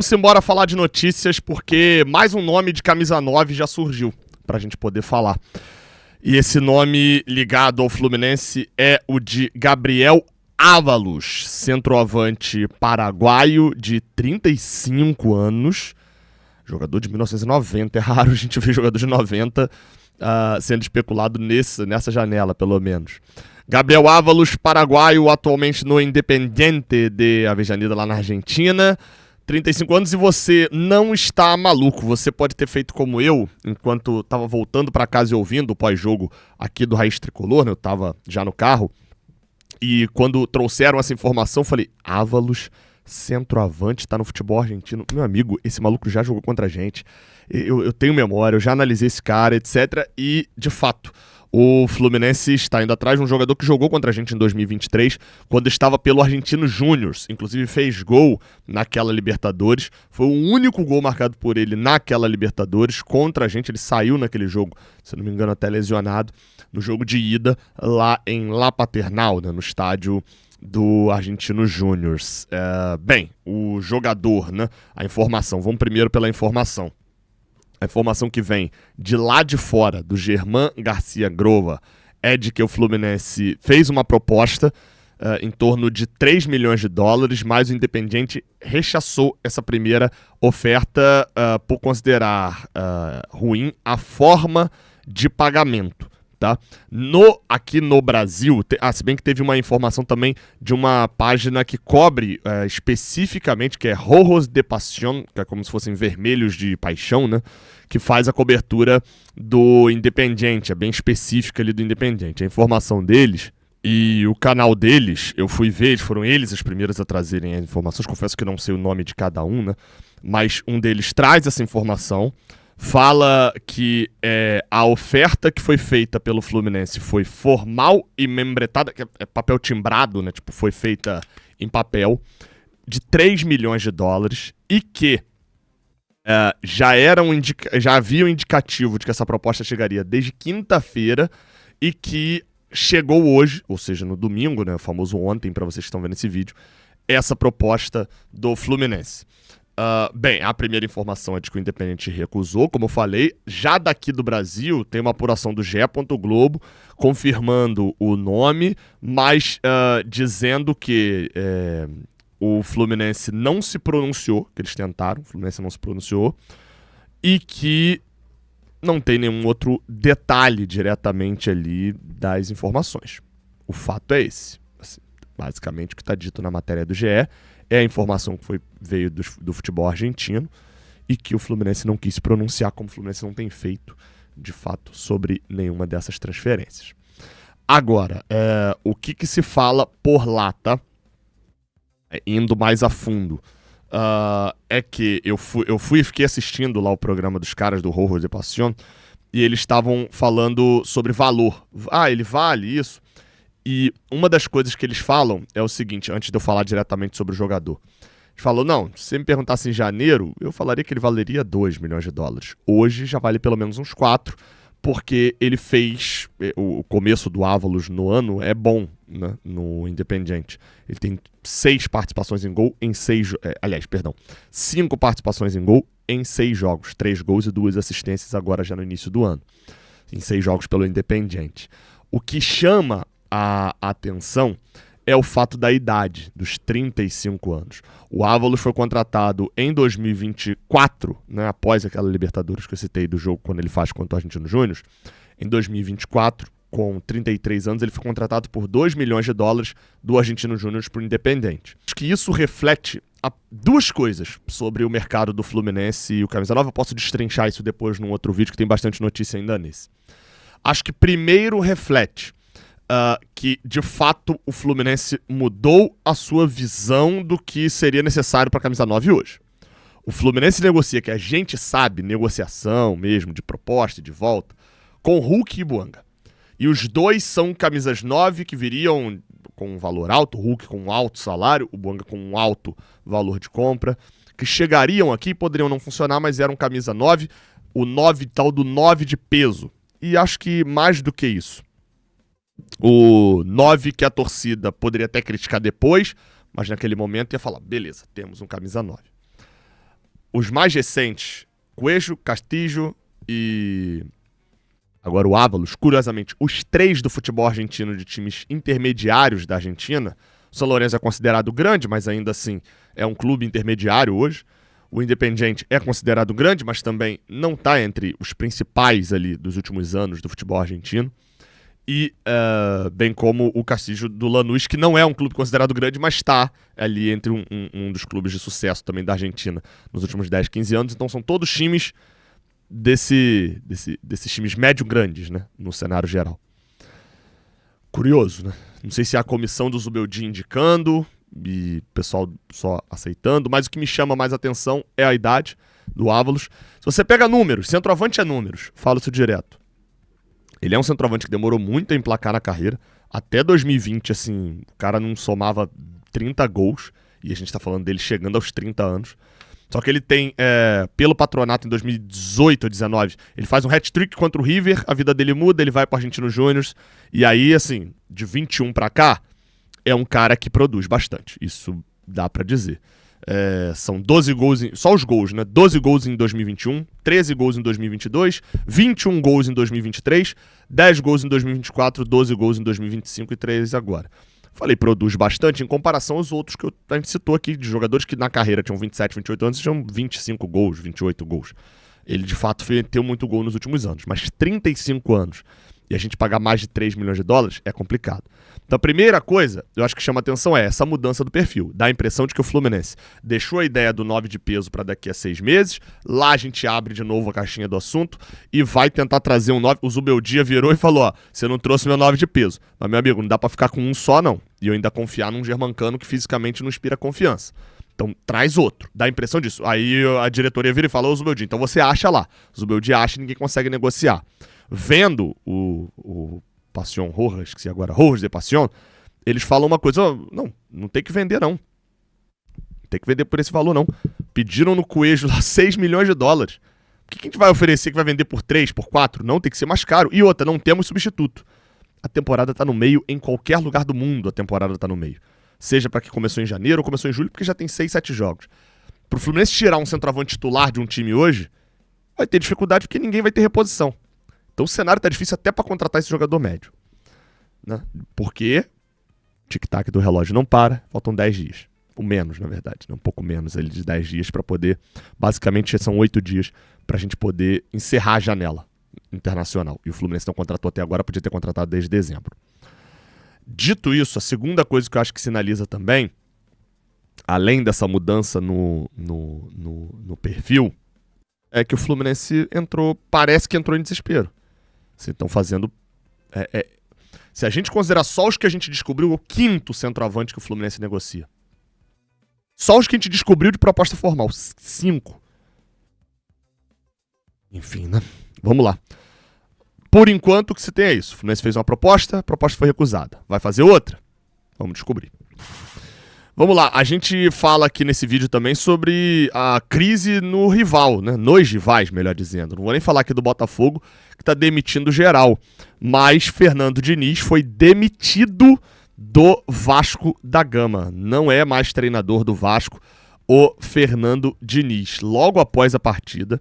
Vamos embora falar de notícias, porque mais um nome de camisa 9 já surgiu pra gente poder falar. E esse nome ligado ao Fluminense é o de Gabriel Ávalos, centroavante paraguaio de 35 anos, jogador de 1990. É raro a gente ver jogador de 90 sendo especulado nessa janela, pelo menos. Gabriel Ávalos, paraguaio, atualmente no Independiente de Avellaneda, lá na Argentina. 35 anos e você não está maluco. Você pode ter feito como eu, enquanto estava voltando para casa e ouvindo o pós-jogo aqui do Raiz Tricolor, né? Eu estava já no carro. E quando trouxeram essa informação, eu falei, Ávalos, centroavante, está no futebol argentino. Meu amigo, esse maluco já jogou contra a gente. Eu tenho memória, eu já analisei esse cara, etc. E, de fato, o Fluminense está indo atrás de um jogador que jogou contra a gente em 2023, quando estava pelo Argentino Júnior. Inclusive fez gol naquela Libertadores. Foi o único gol marcado por ele naquela Libertadores contra a gente. Ele saiu naquele jogo, se não me engano até lesionado, no jogo de ida lá em La Paternal, né, no estádio do Argentino Júnior. Bem, o jogador, né, a informação. Vamos primeiro pela informação. A informação que vem de lá de fora, do Germán Garcia Grova, é de que o Fluminense fez uma proposta em torno de 3 milhões de dólares, mas o Independiente rechaçou essa primeira oferta por considerar ruim a forma de pagamento. Tá? Aqui no Brasil, se bem que teve uma informação também de uma página que cobre especificamente, que é Rojos de Pasión, que é como se fossem vermelhos de paixão, né? Que faz a cobertura do Independiente, é bem específica ali do Independiente. A informação deles e o canal deles, eu fui ver, foram eles os primeiros a trazerem as informações, confesso que não sei o nome de cada um, né? Mas um deles traz essa informação, fala que a oferta que foi feita pelo Fluminense foi formal e membretada, que é papel timbrado, né? Tipo, foi feita em papel, de 3 milhões de dólares e que já havia um indicativo de que essa proposta chegaria desde quinta-feira e que chegou hoje, ou seja, no domingo, né? O famoso ontem, para vocês que estão vendo esse vídeo, essa proposta do Fluminense. Bem, a primeira informação é de que o Independiente recusou, como eu falei. Já daqui do Brasil, tem uma apuração do GE. Globo confirmando o nome, mas dizendo que o Fluminense não se pronunciou, que eles tentaram, o Fluminense não se pronunciou, e que não tem nenhum outro detalhe diretamente ali das informações. O fato é esse. Assim, basicamente, o que está dito na matéria do GE é a informação que veio do futebol argentino e que o Fluminense não quis pronunciar, como o Fluminense não tem feito, de fato, sobre nenhuma dessas transferências. Agora, o que se fala por lá, tá? Indo mais a fundo. É que eu fui e fiquei assistindo lá o programa dos caras do Rojos de Pasión e eles estavam falando sobre valor. Ele vale isso? E uma das coisas que eles falam é o seguinte, antes de eu falar diretamente sobre o jogador. Eles falam, não, se você me perguntasse em janeiro, eu falaria que ele valeria 2 milhões de dólares. Hoje já vale pelo menos uns 4, porque ele fez... O começo do Ávalos no ano é bom, né, no Independiente. Ele tem 6 participações em gol em 6... 5 participações em gol em 6 jogos. 3 gols e 2 assistências agora já no início do ano. Em 6 jogos pelo Independiente. O que chama a atenção é o fato da idade, dos 35 anos. O Ávalos foi contratado em 2024, né, após aquela Libertadores que eu citei do jogo quando ele faz contra o Argentino Júnior. Em 2024, com 33 anos, ele foi contratado por 2 milhões de dólares do Argentino Júnior para o Independiente. Acho que isso reflete duas coisas sobre o mercado do Fluminense e o Camisa Nova. Eu posso destrinchar isso depois num outro vídeo, que tem bastante notícia ainda nesse. Acho que primeiro reflete que, de fato, o Fluminense mudou a sua visão do que seria necessário para a Camisa 9 hoje. O Fluminense negocia, que a gente sabe, negociação mesmo, de proposta e de volta, com Hulk e Buanga. E os dois são camisas 9 que viriam com um valor alto, o Hulk com um alto salário, o Buanga com um alto valor de compra, que chegariam aqui, poderiam não funcionar, mas eram camisa 9, o 9 tal do 9 de peso. E acho que mais do que isso, o 9 que a torcida poderia até criticar depois, mas naquele momento ia falar, beleza, temos um camisa 9. os mais recentes, Coelho, Castillo e agora o Ávalos, curiosamente, os 3 do futebol argentino de times intermediários da Argentina. O São Lourenço é considerado grande, mas ainda assim é um clube intermediário hoje. O Independiente é considerado grande, mas também não está entre os principais ali dos últimos anos do futebol argentino. E bem como o Castillo do Lanús, que não é um clube considerado grande, mas está ali entre um dos clubes de sucesso também da Argentina nos últimos 10, 15 anos. Então são todos times desses times médio-grandes, né, no cenário geral. Curioso, né? Não sei se é a comissão do Zubeldia indicando e o pessoal só aceitando, mas o que me chama mais atenção é a idade do Ávalos. Se você pega números, centroavante é números, falo isso direto. Ele é um centroavante que demorou muito a emplacar na carreira. Até 2020, assim, o cara não somava 30 gols, e a gente tá falando dele chegando aos 30 anos. Só que ele tem, pelo Patronato em 2018 ou 2019, ele faz um hat-trick contra o River, a vida dele muda, ele vai pro Argentino Júnior, e aí, assim, de 21 pra cá, é um cara que produz bastante, isso dá pra dizer. São 12 gols, só os gols, né? 12 gols em 2021, 13 gols em 2022, 21 gols em 2023, 10 gols em 2024, 12 gols em 2025 e 13 agora. Falei, produz bastante em comparação aos outros que a gente citou aqui, de jogadores que na carreira tinham 27, 28 anos e tinham 25 gols, 28 gols. Ele, de fato, meteu muito gol nos últimos anos, mas 35 anos e a gente pagar mais de 3 milhões de dólares é complicado. Então a primeira coisa, eu acho que chama atenção é essa mudança do perfil. Dá a impressão de que o Fluminense deixou a ideia do 9 de peso para daqui a 6 meses, lá a gente abre de novo a caixinha do assunto e vai tentar trazer um 9. O Zubeldia virou e falou, ó, você não trouxe meu 9 de peso. Mas, meu amigo, não dá para ficar com um só, não. E eu ainda confiar num germancano que fisicamente não inspira confiança. Então traz outro. Dá a impressão disso. Aí a diretoria vira e fala, ô Zubeldia, então você acha lá. O Zubeldia acha e ninguém consegue negociar. Vendo o Passion Rojas, que se agora Rojas de Passion, eles falam uma coisa, não tem que vender não. Não tem que vender por esse valor não. Pediram no Coelho lá 6 milhões de dólares. O que a gente vai oferecer que vai vender por 3, por 4? Não, tem que ser mais caro. E outra, não temos substituto. A temporada tá no meio, em qualquer lugar do mundo a temporada tá no meio. Seja para que começou em janeiro ou começou em julho, porque já tem 6, 7 jogos. Pro Fluminense tirar um centroavante titular de um time hoje, vai ter dificuldade porque ninguém vai ter reposição. Então o cenário tá difícil até para contratar esse jogador médio. Né? Porque tic-tac do relógio não para, faltam 10 dias. Ou menos, na verdade, né? Um pouco menos ali de 10 dias para poder... Basicamente são 8 dias pra gente poder encerrar a janela internacional. E o Fluminense não contratou até agora, podia ter contratado desde dezembro. Dito isso, a segunda coisa que eu acho que sinaliza também, além dessa mudança no perfil, é que o Fluminense parece que entrou em desespero. Vocês estão fazendo... se a gente considerar só os que a gente descobriu, o 5º centroavante que o Fluminense negocia. Só os que a gente descobriu de proposta formal. 5. Enfim, né? Vamos lá. Por enquanto, o que se tem é isso. O Fluminense fez uma proposta, a proposta foi recusada. Vai fazer outra? Vamos descobrir. Vamos lá, a gente fala aqui nesse vídeo também sobre a crise no rival, né? Nos rivais, melhor dizendo. Não vou nem falar aqui do Botafogo, que tá demitindo geral. Mas Fernando Diniz foi demitido do Vasco da Gama. Não é mais treinador do Vasco, o Fernando Diniz. Logo após a partida,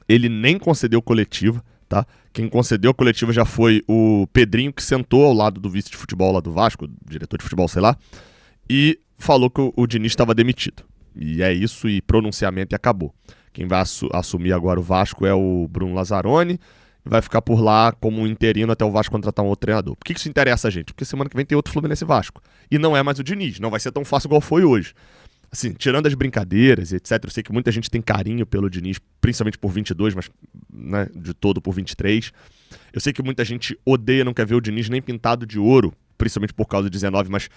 ele nem concedeu coletiva, tá? Quem concedeu a coletiva já foi o Pedrinho, que sentou ao lado do vice de futebol lá do Vasco, diretor de futebol, sei lá, e falou que o Diniz estava demitido. E é isso, e pronunciamento, e acabou. Quem vai assumir agora o Vasco é o Bruno Lazzaroni, e vai ficar por lá como um interino até o Vasco contratar um outro treinador. Por que isso interessa a gente? Porque semana que vem tem outro Fluminense Vasco. E não é mais o Diniz, não vai ser tão fácil igual foi hoje. Assim, tirando as brincadeiras, etc, eu sei que muita gente tem carinho pelo Diniz, principalmente por 22, mas né, de todo por 23. Eu sei que muita gente odeia, não quer ver o Diniz nem pintado de ouro, principalmente por causa de 19, mas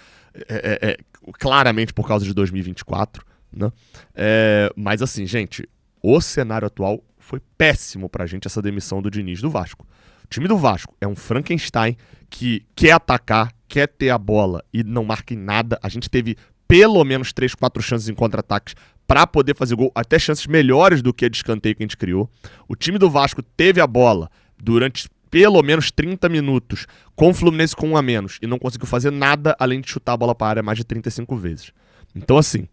claramente por causa de 2024. Né? Mas assim, gente, o cenário atual foi péssimo pra gente, essa demissão do Diniz do Vasco. O time do Vasco é um Frankenstein que quer atacar, quer ter a bola e não marca em nada. A gente teve pelo menos 3, 4 chances em contra-ataques para poder fazer gol, até chances melhores do que a de escanteio que a gente criou. O time do Vasco teve a bola durante pelo menos 30 minutos com o Fluminense com 1 a menos e não conseguiu fazer nada além de chutar a bola para a área mais de 35 vezes. Então assim,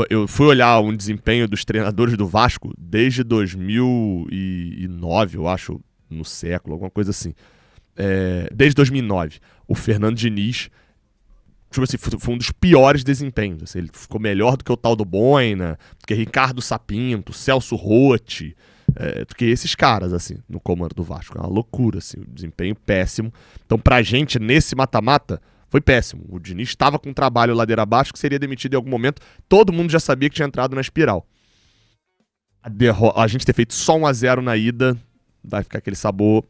Eu fui olhar um desempenho dos treinadores do Vasco desde 2009, eu acho, no século, alguma coisa assim. Desde 2009. O Fernando Diniz, tipo assim, foi um dos piores desempenhos. Assim, ele ficou melhor do que o tal do Boina, do que Ricardo Sapinto, Celso Rotti, do que esses caras, assim, no comando do Vasco. É uma loucura, assim, um desempenho péssimo. Então, pra gente, nesse mata-mata, foi péssimo. O Diniz estava com um trabalho ladeira abaixo que seria demitido em algum momento. Todo mundo já sabia que tinha entrado na espiral. A gente ter feito só 1-0 na ida, vai ficar aquele sabor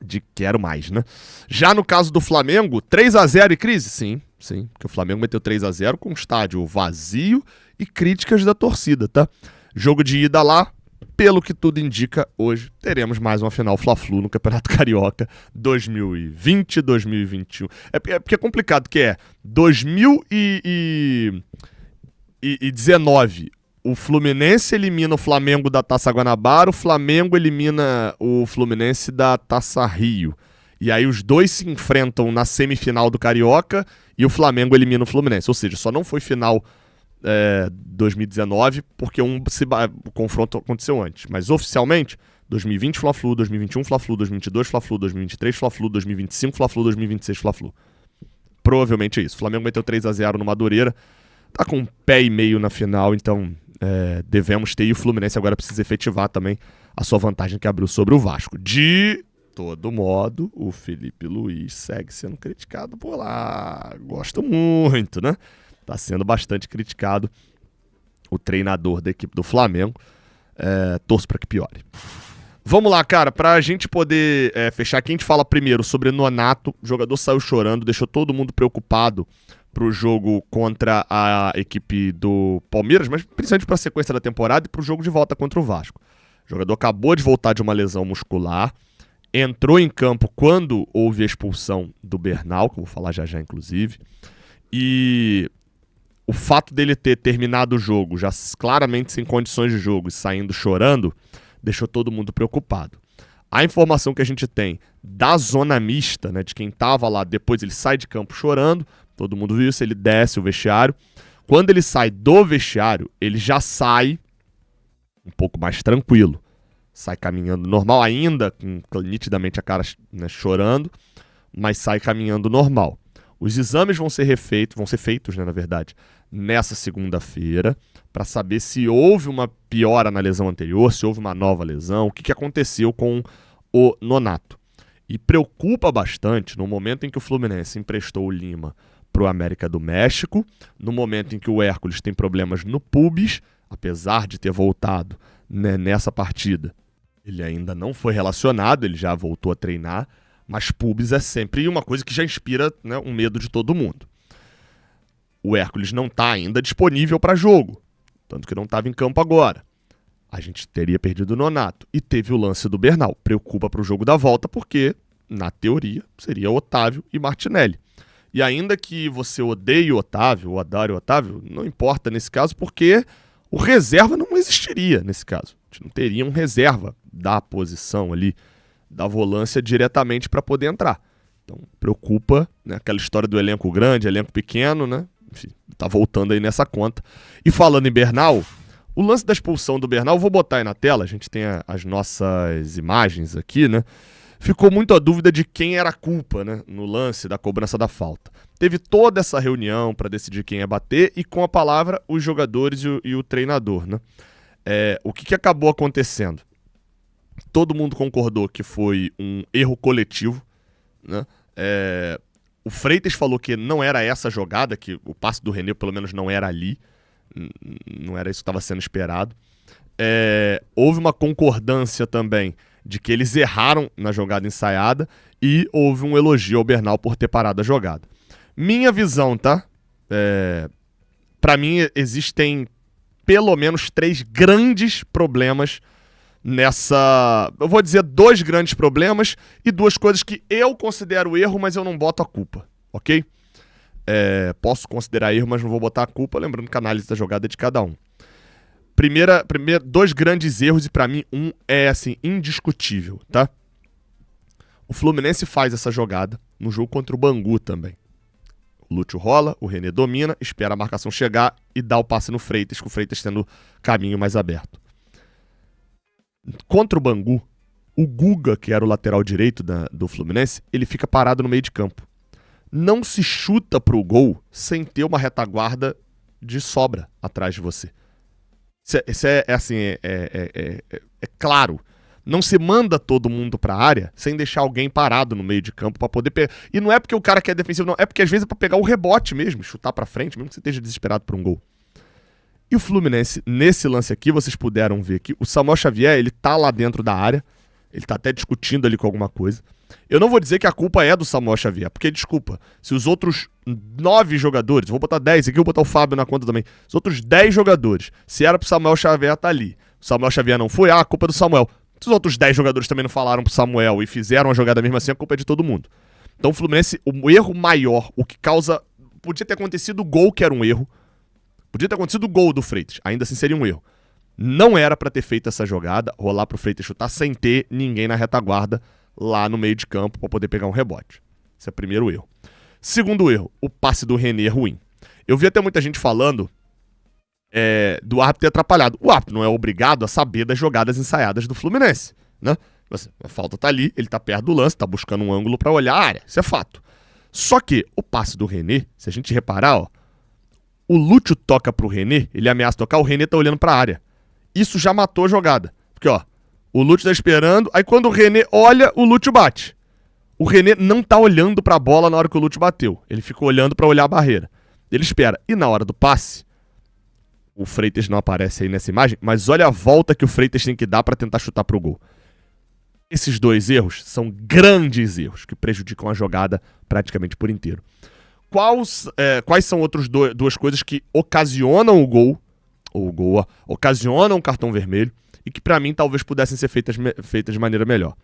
de quero mais, né? Já no caso do Flamengo, 3-0 e crise? Sim, porque o Flamengo meteu 3-0 com o estádio vazio e críticas da torcida, tá? Jogo de ida lá, pelo que tudo indica, hoje teremos mais uma final Fla-Flu no Campeonato Carioca 2020-2021. Porque é complicado, que é 2019, o Fluminense elimina o Flamengo da Taça Guanabara, o Flamengo elimina o Fluminense da Taça Rio. E aí os dois se enfrentam na semifinal do Carioca e o Flamengo elimina o Fluminense. Ou seja, só não foi final 2019 porque o confronto aconteceu antes. Mas oficialmente, 2020 Fla-Flu, 2021 Fla-Flu, 2022 Fla-Flu, 2023 Fla-Flu, 2025 Fla-Flu, 2026 Fla-Flu. Provavelmente é isso. O Flamengo meteu 3-0 no Madureira, tá com um pé e meio na final, então devemos ter. E o Fluminense agora precisa efetivar também a sua vantagem que abriu sobre o Vasco. De todo modo, o Felipe Luiz segue sendo criticado por lá. Gosto muito, né? Tá sendo bastante criticado o treinador da equipe do Flamengo. Torço pra que piore. Vamos lá, cara, pra gente poder fechar aqui, a gente fala primeiro sobre Nonato. O jogador saiu chorando, deixou todo mundo preocupado pro jogo contra a equipe do Palmeiras, mas principalmente pra sequência da temporada e pro jogo de volta contra o Vasco. O jogador acabou de voltar de uma lesão muscular, entrou em campo quando houve a expulsão do Bernal, que eu vou falar já já, inclusive, e o fato dele ter terminado o jogo, já claramente sem condições de jogo e saindo chorando, deixou todo mundo preocupado. A informação que a gente tem da zona mista, né, de quem estava lá, depois ele sai de campo chorando, todo mundo viu isso, ele desce o vestiário. Quando ele sai do vestiário, ele já sai um pouco mais tranquilo. Sai caminhando normal, ainda com nitidamente a cara, né, chorando, mas sai caminhando normal. Os exames vão ser feitos, né, na verdade, nessa segunda-feira, para saber se houve uma piora na lesão anterior, se houve uma nova lesão, o que aconteceu com o Nonato. E preocupa bastante no momento em que o Fluminense emprestou o Lima para o América do México, no momento em que o Hércules tem problemas no pubis, apesar de ter voltado, né, nessa partida. Ele ainda não foi relacionado, ele já voltou a treinar, mas pubis é sempre uma coisa que já inspira, né, um medo de todo mundo. O Hércules não está ainda disponível para jogo, tanto que não estava em campo agora. A gente teria perdido o Nonato. E teve o lance do Bernal. Preocupa para o jogo da volta porque, na teoria, seria Otávio e Martinelli. E ainda que você odeie o Otávio, ou adore o Otávio, não importa nesse caso, porque o reserva não existiria nesse caso. A gente não teria um reserva da posição ali, da volância diretamente para poder entrar. Então preocupa, né, aquela história do elenco grande, elenco pequeno, né? Enfim, tá voltando aí nessa conta. E falando em Bernal, o lance da expulsão do Bernal, vou botar aí na tela, a gente tem as nossas imagens aqui, né? Ficou muito a dúvida de quem era a culpa, né, no lance da cobrança da falta. Teve toda essa reunião para decidir quem ia bater e com a palavra os jogadores e o treinador, né? O que acabou acontecendo? Todo mundo concordou que foi um erro coletivo, né? O Freitas falou que não era essa jogada, que o passe do René pelo menos não era ali, não era isso que estava sendo esperado. Houve uma concordância também de que eles erraram na jogada ensaiada e houve um elogio ao Bernal por ter parado a jogada. Minha visão, tá? Para mim existem pelo menos 3 grandes problemas nessa... Eu vou dizer 2 grandes problemas e 2 coisas que eu considero erro, mas eu não boto a culpa, ok? Posso considerar erro, mas não vou botar a culpa, lembrando que a análise da jogada é de cada um. Primeiro, 2 grandes erros e pra mim um é assim, indiscutível, tá? O Fluminense faz essa jogada no jogo contra o Bangu também. O Lúcio rola, o René domina, espera a marcação chegar e dá o passe no Freitas, com o Freitas tendo caminho mais aberto. Contra o Bangu, o Guga, que era o lateral direito do Fluminense, ele fica parado no meio de campo. Não se chuta pro gol sem ter uma retaguarda de sobra atrás de você. Isso é claro. Não se manda todo mundo pra área sem deixar alguém parado no meio de campo pra poder pegar. E não é porque o cara quer defensivo, não. É porque às vezes é pra pegar o rebote mesmo, chutar pra frente, mesmo que você esteja desesperado por um gol. E o Fluminense, nesse lance aqui, vocês puderam ver que o Samuel Xavier, ele tá lá dentro da área, ele tá até discutindo ali com alguma coisa. Eu não vou dizer que a culpa é do Samuel Xavier, porque, desculpa, se os outros 9 jogadores, vou botar 10 aqui, vou botar o Fábio na conta também, os outros 10 jogadores, se era pro Samuel Xavier estar ali, o Samuel Xavier não foi, a culpa é do Samuel. Se os outros 10 jogadores também não falaram pro Samuel e fizeram a jogada mesmo assim, a culpa é de todo mundo. Então o Fluminense, o erro maior, o que causa... Podia ter acontecido o gol, que era um erro. Podia ter acontecido o gol do Freitas, ainda assim seria um erro. Não era pra ter feito essa jogada, rolar pro Freitas chutar sem ter ninguém na retaguarda lá no meio de campo pra poder pegar um rebote. Esse é o primeiro erro. Segundo erro, o passe do René é ruim. Eu vi até muita gente falando do árbitro ter atrapalhado. O árbitro não é obrigado a saber das jogadas ensaiadas do Fluminense, né? A falta tá ali, ele tá perto do lance, tá buscando um ângulo pra olhar a área, isso é fato. Só que o passe do René, se a gente reparar, ó, o Lúcio toca pro René, ele ameaça tocar, o René tá olhando pra área. Isso já matou a jogada. Porque, ó, o Lúcio tá esperando, aí quando o René olha, o Lúcio bate. O René não tá olhando pra bola na hora que o Lúcio bateu. Ele ficou olhando pra olhar a barreira. Ele espera. E na hora do passe, o Freitas não aparece aí nessa imagem, mas olha a volta que o Freitas tem que dar pra tentar chutar pro gol. Esses dois erros são grandes erros que prejudicam a jogada praticamente por inteiro. Quais são outras duas coisas que ocasionam o gol, ocasionam o cartão vermelho e que pra mim talvez pudessem ser feitas de maneira melhor?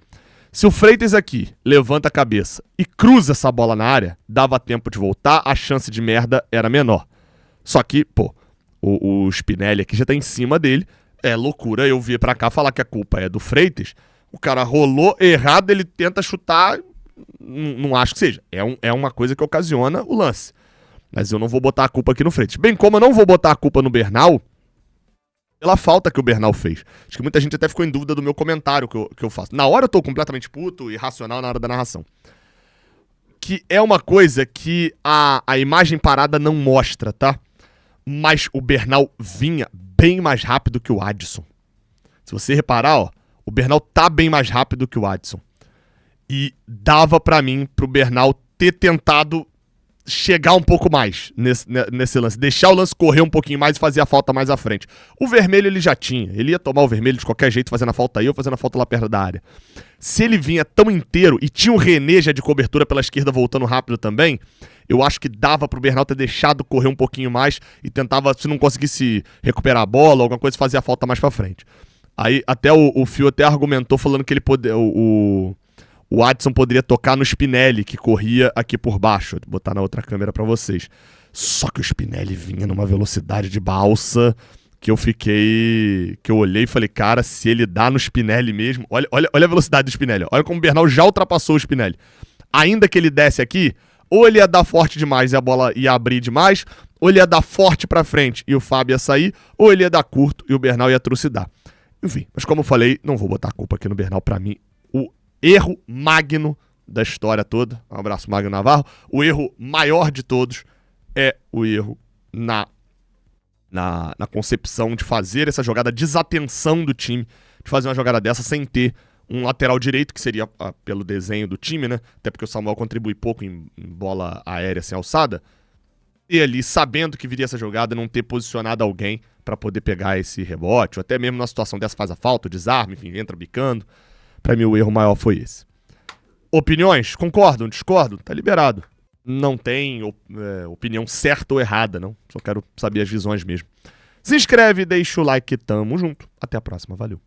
Se o Freitas aqui levanta a cabeça e cruza essa bola na área, dava tempo de voltar, a chance de merda era menor. Só que, pô, o Spinelli aqui já tá em cima dele, é loucura eu vir pra cá falar que a culpa é do Freitas. O cara rolou errado, ele tenta chutar, não acho que seja. É uma coisa que ocasiona o lance. Mas eu não vou botar a culpa aqui no Freitas. Bem como eu não vou botar a culpa no Bernal pela falta que o Bernal fez. Acho que muita gente até ficou em dúvida do meu comentário que eu faço. Na hora eu tô completamente puto e irracional na hora da narração. Que é uma coisa que a imagem parada não mostra, tá? Mas o Bernal vinha bem mais rápido que o Adson. Se você reparar, ó, o Bernal tá bem mais rápido que o Adson. E dava pra mim, pro Bernal ter tentado chegar um pouco mais nesse lance. Deixar o lance correr um pouquinho mais e fazer a falta mais à frente. O vermelho ele já tinha. Ele ia tomar o vermelho de qualquer jeito, fazendo a falta aí ou fazendo a falta lá perto da área. Se ele vinha tão inteiro e tinha o René já de cobertura pela esquerda voltando rápido também, eu acho que dava pro Bernal ter deixado correr um pouquinho mais e tentava, se não conseguisse recuperar a bola, alguma coisa, fazer a falta mais pra frente. Aí até o Fio até argumentou falando que ele poderia... O Adson poderia tocar no Spinelli, que corria aqui por baixo. Vou botar na outra câmera pra vocês. Só que o Spinelli vinha numa velocidade de balsa que eu olhei e falei, cara, se ele dá no Spinelli mesmo... Olha a velocidade do Spinelli. Olha como o Bernal já ultrapassou o Spinelli. Ainda que ele desse aqui, ou ele ia dar forte demais e a bola ia abrir demais, ou ele ia dar forte pra frente e o Fábio ia sair, ou ele ia dar curto e o Bernal ia trucidar. Enfim, mas como eu falei, não vou botar a culpa aqui no Bernal. Pra mim, o erro magno da história toda, um abraço Magno Navarro, o erro maior de todos é o erro na concepção de fazer essa jogada, a desatenção do time, de fazer uma jogada dessa sem ter um lateral direito, que seria pelo desenho do time, né? Até porque o Samuel contribui pouco em bola aérea sem alçada. E ali, sabendo que viria essa jogada, não ter posicionado alguém pra poder pegar esse rebote, ou até mesmo numa situação dessa faz a falta, desarme, enfim, entra bicando. Pra mim o erro maior foi esse. Opiniões? Concordam? Discordam? Tá liberado. Não tem opinião certa ou errada, não. Só quero saber as visões mesmo. Se inscreve, deixa o like, tamo junto. Até a próxima, valeu.